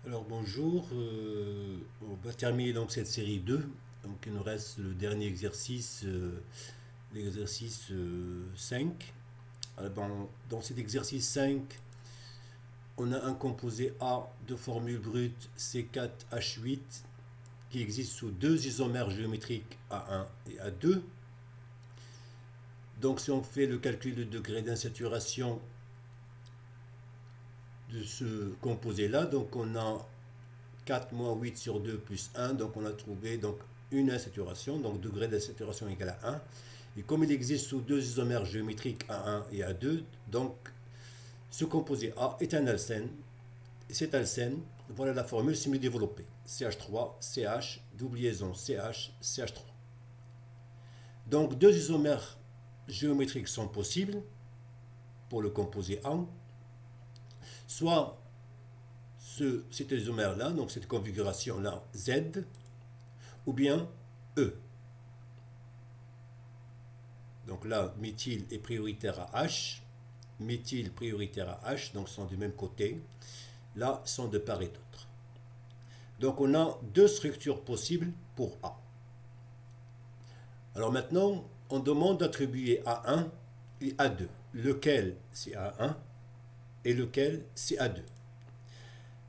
Alors bonjour, on va terminer donc cette série 2. Donc il nous reste le dernier exercice, l'exercice 5. Alors, dans cet exercice 5, on a un composé A de formule brute C4H8 qui existe sous deux isomères géométriques A1 et A2. Donc si on fait le calcul de degré d'insaturation de ce composé-là, donc on a 4 moins 8 sur 2 plus 1, donc on a trouvé donc une insaturation, donc degré d'insaturation égal à 1. Et comme il existe sous deux isomères géométriques A1 et A2, donc ce composé A est un alcène. Et cet alcène, voilà la formule semi-développée. CH3, CH, double liaison CH, CH3. Donc deux isomères géométriques sont possibles pour le composé A. Soit cet isomère-là, donc cette configuration-là, Z, ou bien E. Donc là, méthyle est prioritaire à H, méthyle prioritaire à H, donc sont du même côté. Là, sont de part et d'autre. Donc on a deux structures possibles pour A. Alors maintenant, on demande d'attribuer A1 et A2. Lequel c'est A1 et lequel c'est A2.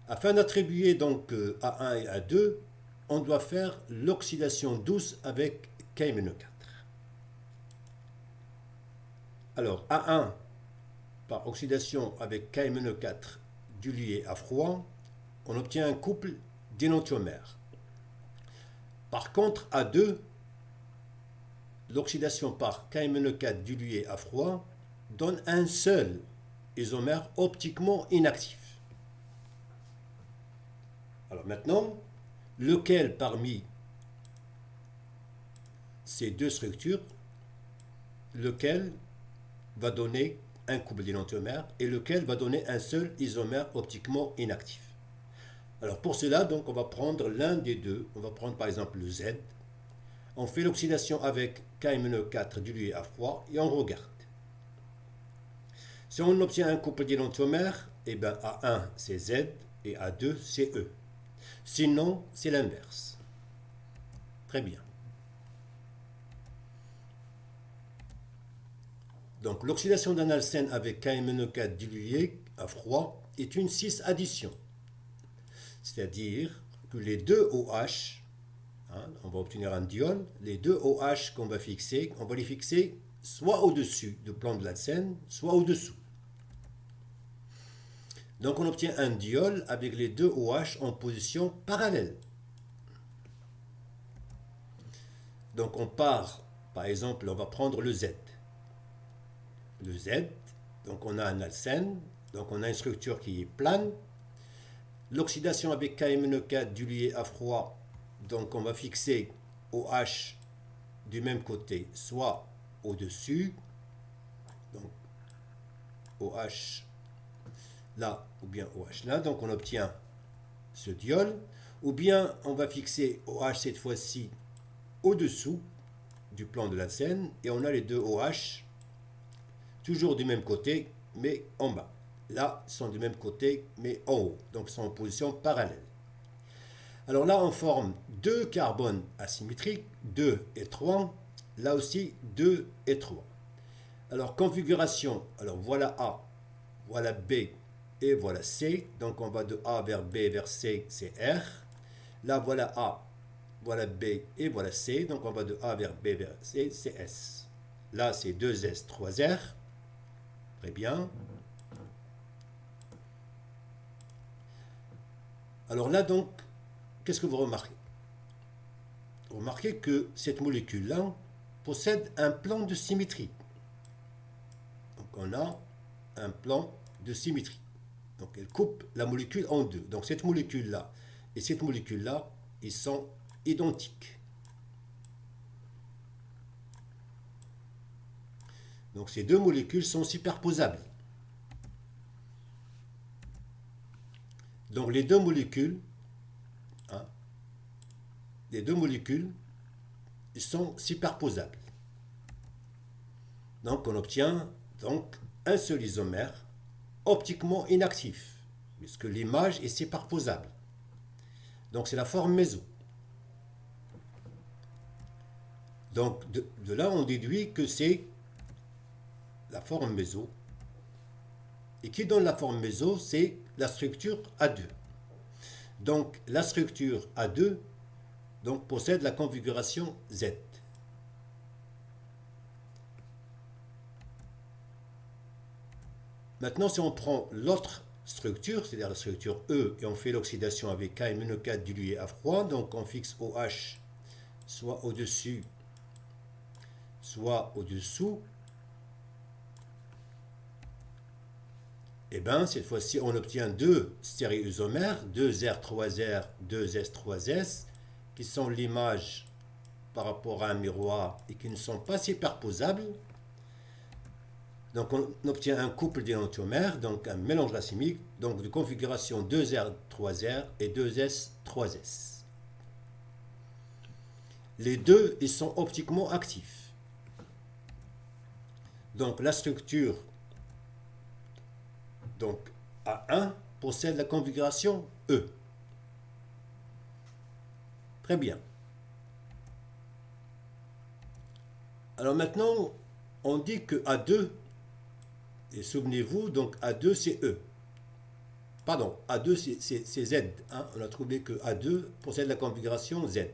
Afin d'attribuer donc A1 et A2, on doit faire l'oxydation douce avec K-4. Alors A1 par oxydation avec K-4 dilué à froid, on obtient un couple d'énantiomères. Par contre A2, l'oxydation par K-4 dilué à froid donne un seul isomère optiquement inactif. Alors maintenant, lequel parmi ces deux structures, lequel va donner un couple d'énantiomères et lequel va donner un seul isomère optiquement inactif. Alors pour cela, donc, on va prendre l'un des deux. On va prendre par exemple le Z. On fait l'oxydation avec K-4 dilué à froid et on regarde. Si on obtient un couple d'énantiomères, eh bien A1 c'est Z et A2 c'est E. Sinon, c'est l'inverse. Très bien. Donc l'oxydation d'un alcène avec KMnO4 dilué à froid est une cis-addition. C'est-à-dire que les deux OH, on va obtenir un diol, les deux OH qu'on va fixer, on va les fixer soit au-dessus du plan de l'alcène, soit au-dessous. Donc on obtient un diol avec les deux OH en position parallèle. Donc on part, par exemple, on va prendre le Z. Le Z, donc on a un alcène, donc on a une structure qui est plane. L'oxydation avec KMnO4 dilué à froid, donc on va fixer OH du même côté, soit au-dessus, donc OH là ou bien OH là, donc on obtient ce diol, ou bien on va fixer OH cette fois-ci au-dessous du plan de la scène et on a les deux OH toujours du même côté mais en bas. Là, sont du même côté mais en haut, donc sont en position parallèle. Alors là, on forme deux carbones asymétriques, 2 et 3, là aussi 2 et 3. Alors configuration, alors voilà A, voilà B et voilà C, donc on va de A vers B vers C, c'est R. Là voilà A, voilà B et voilà C, donc on va de A vers B vers C, c'est S. Là c'est 2S, 3R, très bien. Alors là donc, qu'est-ce que vous remarquez? Vous remarquez que cette molécule-là possède un plan de symétrie. Donc on a un plan de symétrie. Donc elle coupe la molécule en deux. Donc cette molécule-là et cette molécule-là, ils sont identiques. Donc ces deux molécules sont superposables. Donc les deux molécules, ils sont superposables. Donc on obtient donc un seul isomère optiquement inactif, puisque l'image est superposable. Donc c'est la forme méso. Donc de là, on déduit que c'est la forme méso. Et qui donne la forme méso, c'est la structure A2. Donc la structure A2 donc, possède la configuration Z. Maintenant, si on prend l'autre structure, c'est-à-dire la structure E, et on fait l'oxydation avec K-4 dilué à froid, donc on fixe OH soit au-dessus, soit au-dessous, et bien cette fois-ci on obtient deux stéréoisomères, 2R3R, 2S3S, qui sont l'image par rapport à un miroir et qui ne sont pas superposables. Donc on obtient un couple d'énantiomères, donc un mélange racemique, donc de configuration 2R3R et 2S3S. Les deux, ils sont optiquement actifs. Donc la structure donc A1 possède la configuration E. Très bien. Alors maintenant, on dit que A2, et souvenez-vous, donc A2 c'est E. Pardon, A2 c'est Z. Hein. On a trouvé que A2 possède la configuration Z.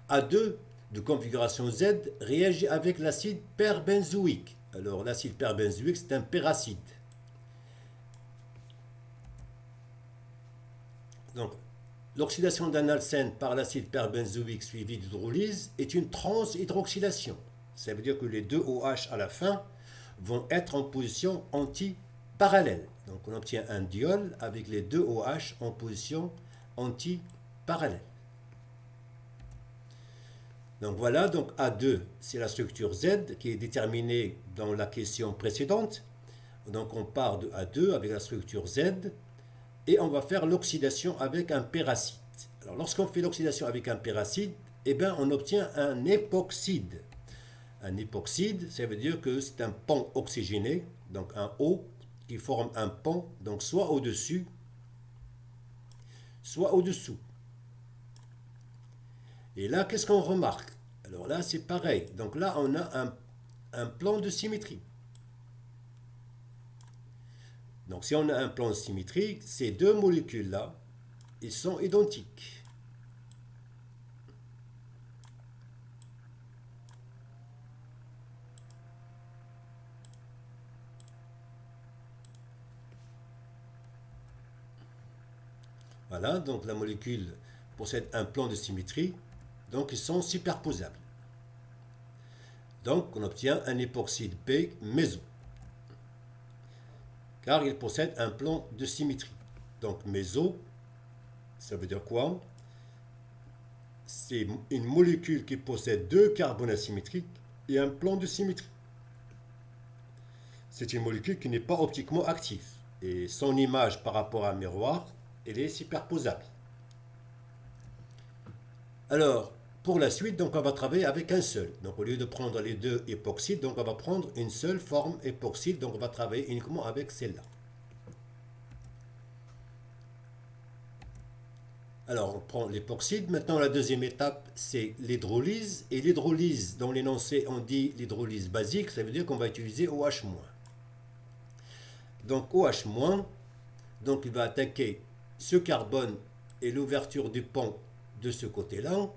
A2 de configuration Z réagit avec l'acide perbenzoïque. Alors l'acide perbenzoïque c'est un péracide. Donc l'oxydation d'un alcène par l'acide perbenzoïque suivi d'hydrolyse est une transhydroxylation. Ça veut dire que les deux OH à la fin vont être en position antiparallèle. Donc on obtient un diol avec les deux OH en position antiparallèle. Donc voilà, donc A2, c'est la structure Z qui est déterminée dans la question précédente. Donc on part de A2 avec la structure Z et on va faire l'oxydation avec un péracide. Alors lorsqu'on fait l'oxydation avec un péracide, eh bien on obtient un époxyde. Un époxyde, ça veut dire que c'est un pont oxygéné, donc un O qui forme un pont, donc soit au-dessus, soit au-dessous. Et là, qu'est-ce qu'on remarque? Alors là, c'est pareil. Donc là, on a un plan de symétrie. Donc si on a un plan symétrique, ces deux molécules-là, ils sont identiques. Voilà, donc la molécule possède un plan de symétrie, donc ils sont superposables. Donc on obtient un époxyde P méso, car il possède un plan de symétrie. Donc méso, ça veut dire quoi? C'est une molécule qui possède deux carbones asymétriques et un plan de symétrie. C'est une molécule qui n'est pas optiquement active. Et son image par rapport à un miroir, elle est superposable. Alors, pour la suite, donc on va travailler avec un seul. Donc au lieu de prendre les deux époxydes, donc on va prendre une seule forme époxyde. Donc on va travailler uniquement avec celle-là. Alors on prend l'époxyde. Maintenant la deuxième étape, c'est l'hydrolyse. Et l'hydrolyse, dans l'énoncé, on dit l'hydrolyse basique. Ça veut dire qu'on va utiliser OH-. Donc OH-, donc il va attaquer ce carbone et l'ouverture du pont de ce côté-là.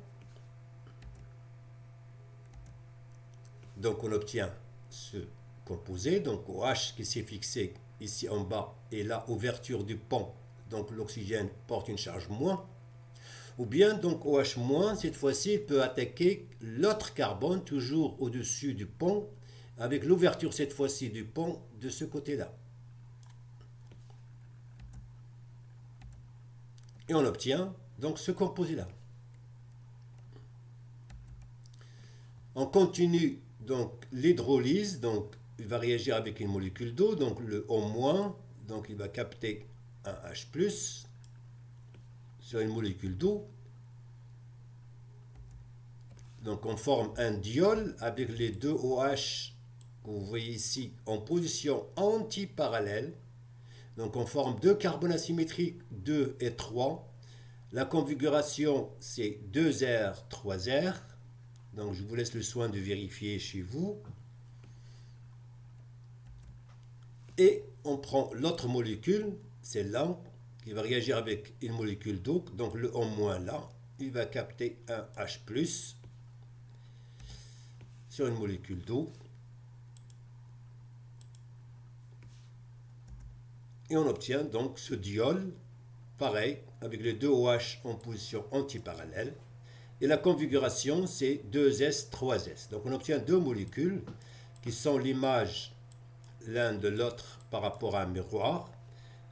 Donc on obtient ce composé, donc OH qui s'est fixé ici en bas, et là, ouverture du pont, donc l'oxygène porte une charge moins. Ou bien, donc OH-, cette fois-ci, peut attaquer l'autre carbone, toujours au-dessus du pont, avec l'ouverture cette fois-ci du pont de ce côté-là. Et on obtient donc ce composé-là. On continue donc l'hydrolyse, donc il va réagir avec une molécule d'eau, donc le O-, donc il va capter un H+, sur une molécule d'eau. Donc on forme un diol avec les deux OH que vous voyez ici en position antiparallèle. Donc on forme deux carbones asymétriques 2 et 3 La configuration, c'est 2R, 3R. Donc, je vous laisse le soin de vérifier chez vous. Et on prend l'autre molécule, celle-là, qui va réagir avec une molécule d'eau. Donc, le O- là, il va capter un H+, sur une molécule d'eau. Et on obtient donc ce diol, pareil, avec les deux OH en position antiparallèle. Et la configuration, c'est 2S, 3S. Donc on obtient deux molécules qui sont l'image l'un de l'autre par rapport à un miroir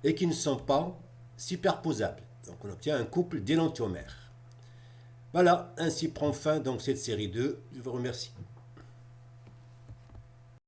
et qui ne sont pas superposables. Donc on obtient un couple d'énantiomères. Voilà, ainsi prend fin donc cette série 2. Je vous remercie.